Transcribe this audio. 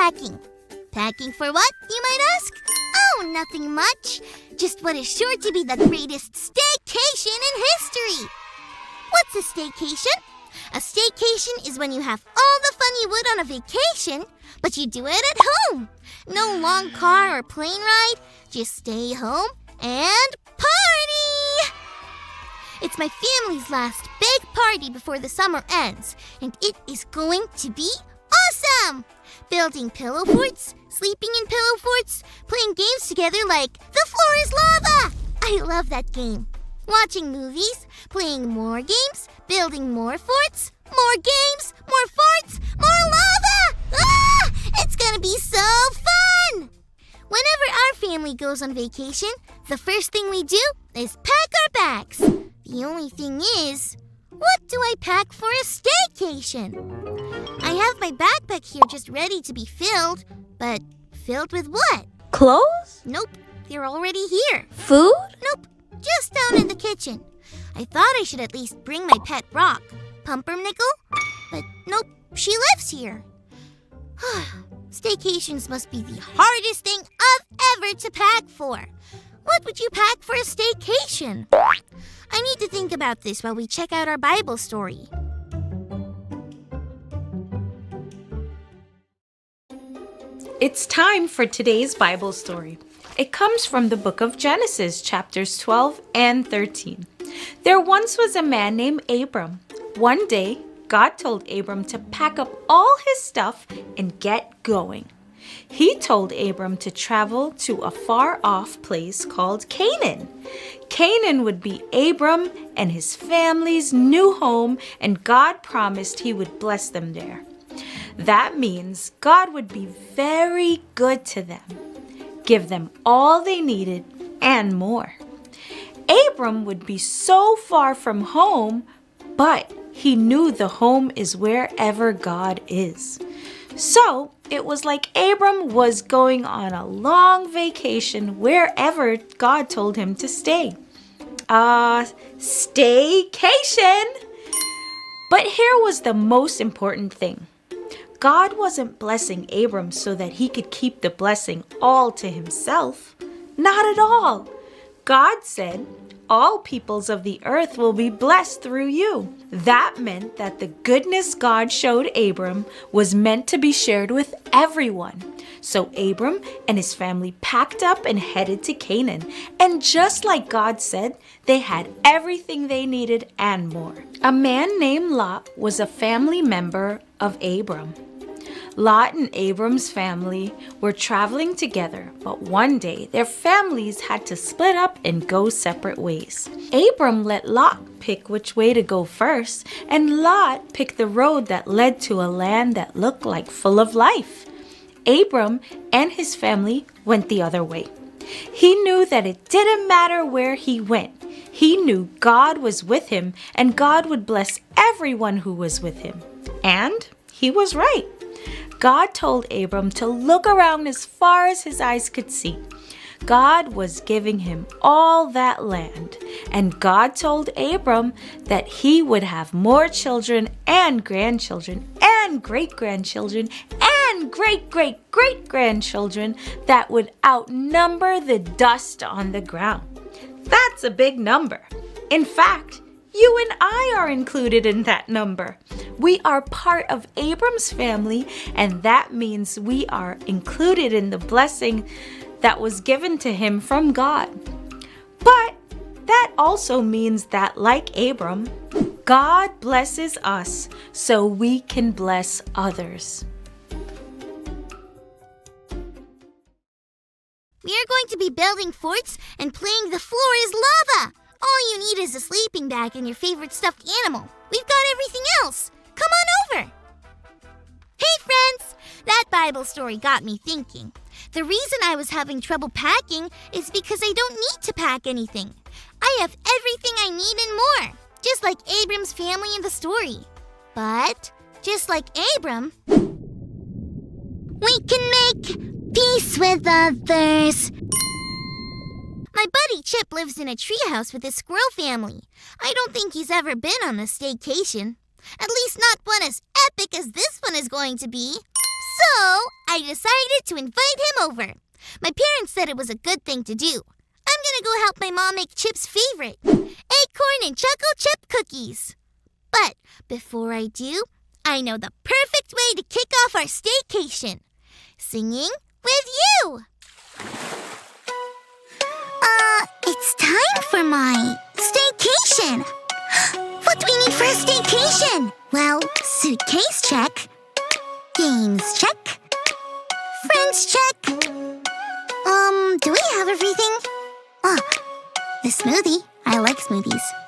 packing. Packing for what, you might ask? Oh, nothing much. Just what is sure to be the greatest staycation in history. What's a staycation? A staycation is when you have all the fun you would on a vacation, but you do it at home. No long car or plane ride. Just stay home and party! It's my family's last big party before the summer ends, and it is going to be awesome! Building pillow forts, sleeping in pillow forts, playing games together like The Floor is Lava! I love that game. Watching movies, playing more games, building more forts, more games, more forts, more lava! Ah! It's gonna be so fun! Whenever our family goes on vacation, the first thing we do is pack our bags. The only thing is, what do I pack for a staycation? I have my backpack here just ready to be filled, but filled with what? Clothes? Nope, they're already here. Food? Nope, just down in the kitchen. I thought I should at least bring my pet rock, Pumpernickel, but nope, she lives here. Staycations must be the hardest thing I've ever to pack for. What would you pack for a staycation? I need to think about this while we check out our Bible story. It's time for today's Bible story. It comes from the book of Genesis, chapters 12 and 13. There once was a man named Abram. One day, God told Abram to pack up all his stuff and get going. He told Abram to travel to a far-off place called Canaan. Canaan would be Abram and his family's new home, and God promised he would bless them there. That means God would be very good to them, give them all they needed and more. Abram would be so far from home, but he knew the home is wherever God is. So it was like Abram was going on a long vacation wherever God told him to stay. Staycation! But here was the most important thing. God wasn't blessing Abram so that he could keep the blessing all to himself. Not at all. God said, all peoples of the earth will be blessed through you. That meant that the goodness God showed Abram was meant to be shared with everyone. So Abram and his family packed up and headed to Canaan. And just like God said, they had everything they needed and more. A man named Lot was a family member of Abram. Lot and Abram's family were traveling together, but one day their families had to split up and go separate ways. Abram let Lot pick which way to go first, and Lot picked the road that led to a land that looked like full of life. Abram and his family went the other way. He knew that it didn't matter where he went. He knew God was with him, and God would bless everyone who was with him. And he was right. God told Abram to look around as far as his eyes could see. God was giving him all that land, and God told Abram that he would have more children and grandchildren and great-grandchildren and great-great-great-grandchildren that would outnumber the dust on the ground. That's a big number. In fact, you and I are included in that number. We are part of Abram's family, and that means we are included in the blessing that was given to him from God. But that also means that, like Abram, God blesses us so we can bless others. We are going to be building forts and playing The Floor is Lava. All you need is a sleeping bag and your favorite stuffed animal. We've got everything else. Come on over. Hey friends, that Bible story got me thinking. The reason I was having trouble packing is because I don't need to pack anything. I have everything I need and more, just like Abram's family in the story. But just like Abram, we can make peace with others. My buddy Chip lives in a treehouse with his squirrel family. I don't think he's ever been on a staycation. At least not one as epic as this one is going to be. So, I decided to invite him over. My parents said it was a good thing to do. I'm gonna go help my mom make Chip's favorite, acorn and choco chip cookies. But before I do, I know the perfect way to kick off our staycation. Singing with you! It's time for my staycation. What do we need for a staycation? Well, suitcase check. Games check. Friends check. Do we have everything? Oh, the smoothie. I like smoothies.